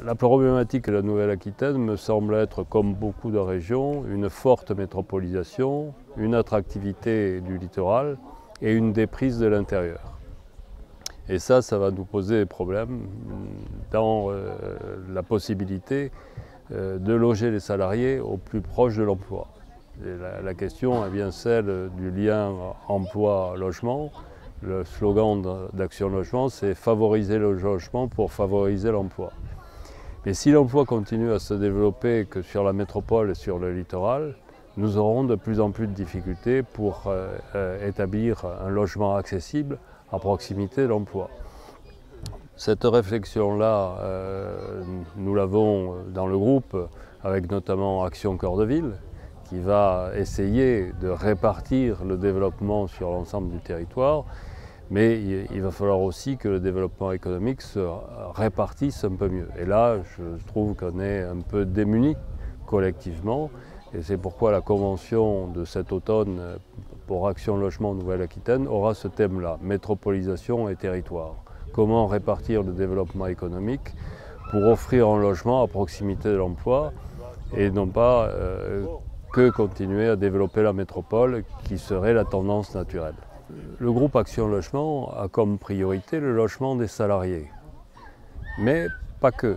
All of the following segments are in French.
La problématique de la Nouvelle-Aquitaine me semble être, comme beaucoup de régions, une forte métropolisation, une attractivité du littoral et une déprise de l'intérieur. Et ça va nous poser des problèmes dans la possibilité de loger les salariés au plus proche de l'emploi. La question est bien celle du lien emploi-logement. Le slogan d'Action Logement, c'est favoriser le logement pour favoriser l'emploi. Mais si l'emploi continue à se développer que sur la métropole et sur le littoral, nous aurons de plus en plus de difficultés pour établir un logement accessible à proximité de l'emploi. Cette réflexion-là, nous l'avons dans le groupe avec notamment Action Cœur de Ville, qui va essayer de répartir le développement sur l'ensemble du territoire. Mais il va falloir aussi que le développement économique se répartisse un peu mieux. Et là, je trouve qu'on est un peu démunis collectivement. Et c'est pourquoi la convention de cet automne pour Action Logement Nouvelle-Aquitaine aura ce thème-là, métropolisation et territoire. Comment répartir le développement économique pour offrir un logement à proximité de l'emploi et non pas que continuer à développer la métropole qui serait la tendance naturelle. Le groupe Action Logement a comme priorité le logement des salariés, mais pas que.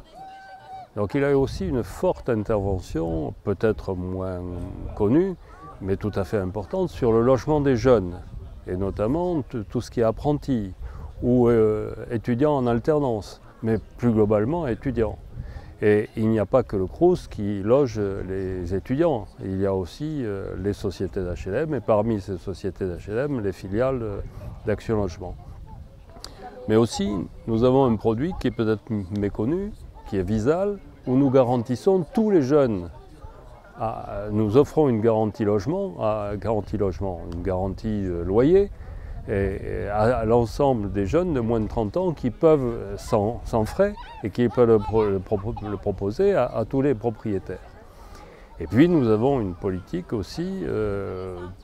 Donc il a eu aussi une forte intervention, peut-être moins connue, mais tout à fait importante, sur le logement des jeunes, et notamment tout ce qui est apprenti ou étudiants en alternance, mais plus globalement étudiants. Et il n'y a pas que le Crous qui loge les étudiants, il y a aussi les sociétés d'HLM et parmi ces sociétés d'HLM, les filiales d'Action Logement. Mais aussi, nous avons un produit qui est peut-être méconnu, qui est Visal, où nous garantissons tous les jeunes. Nous offrons une garantie logement, une garantie loyer, et à l'ensemble des jeunes de moins de 30 ans qui peuvent, sans frais, et qui peuvent le proposer à tous les propriétaires. Et puis nous avons une politique aussi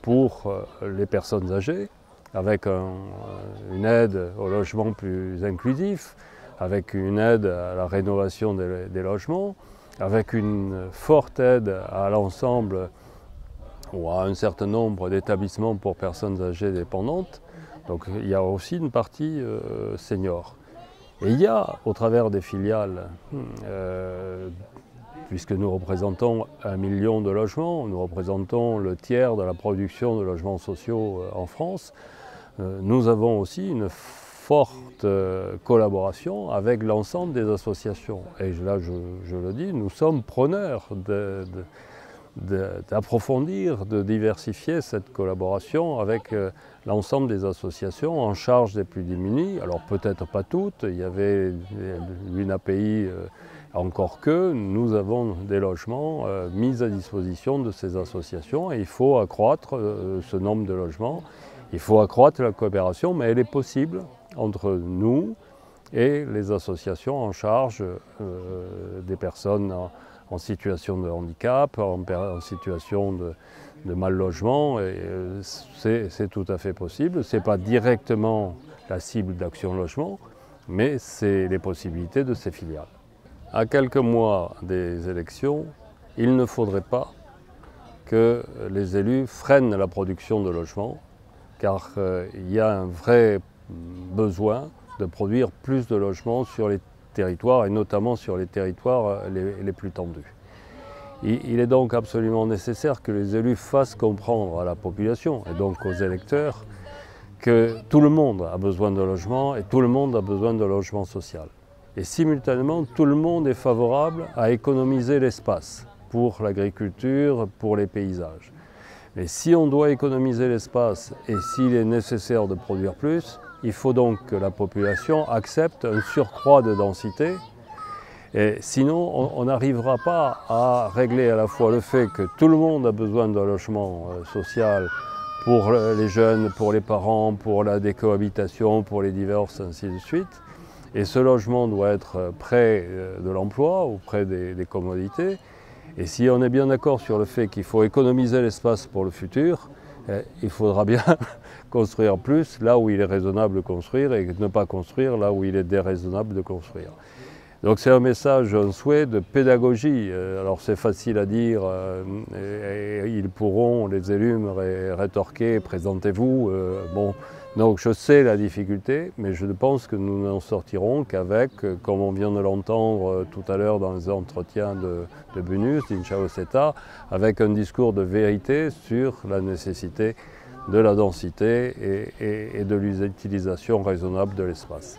pour les personnes âgées, avec une aide au logement plus inclusif, avec une aide à la rénovation des logements, avec une forte aide à l'ensemble ou à un certain nombre d'établissements pour personnes âgées dépendantes. Donc il y a aussi une partie senior. Et il y a, au travers des filiales, puisque nous représentons 1 million de logements, nous représentons le tiers de la production de logements sociaux en France, nous avons aussi une forte collaboration avec l'ensemble des associations. Et là, je le dis, nous sommes preneurs d'approfondir, de diversifier cette collaboration avec l'ensemble des associations en charge des plus démunis. Alors peut-être pas toutes, il y avait une API, encore que nous avons des logements mis à disposition de ces associations et il faut accroître ce nombre de logements, il faut accroître la coopération, mais elle est possible entre nous et les associations en charge des personnes en situation de handicap, en situation de mal logement, et c'est tout à fait possible. Ce n'est pas directement la cible d'Action Logement, mais c'est les possibilités de ces filiales. À quelques mois des élections, il ne faudrait pas que les élus freinent la production de logements, car il y a un vrai besoin de produire plus de logements sur les territoires et notamment sur les territoires les plus tendus. Il est donc absolument nécessaire que les élus fassent comprendre à la population et donc aux électeurs que tout le monde a besoin de logement et tout le monde a besoin de logement social. Et simultanément, tout le monde est favorable à économiser l'espace pour l'agriculture, pour les paysages. Mais si on doit économiser l'espace et s'il est nécessaire de produire plus, il faut donc que la population accepte un surcroît de densité. Et sinon, on n'arrivera pas à régler à la fois le fait que tout le monde a besoin d'un logement social pour les jeunes, pour les parents, pour la décohabitation, pour les divorces, ainsi de suite. Et ce logement doit être près de l'emploi ou près des commodités. Et si on est bien d'accord sur le fait qu'il faut économiser l'espace pour le futur, il faudra bien construire plus là où il est raisonnable de construire et ne pas construire là où il est déraisonnable de construire. Donc c'est un message, un souhait de pédagogie. Alors c'est facile à dire, et ils pourront, les élus, me rétorquer, présentez-vous. Bon, donc je sais la difficulté, mais je pense que nous n'en sortirons qu'avec, comme on vient de l'entendre tout à l'heure dans les entretiens de Bunus, d'Inchao Seta, avec un discours de vérité sur la nécessité de la densité et de l'utilisation raisonnable de l'espace.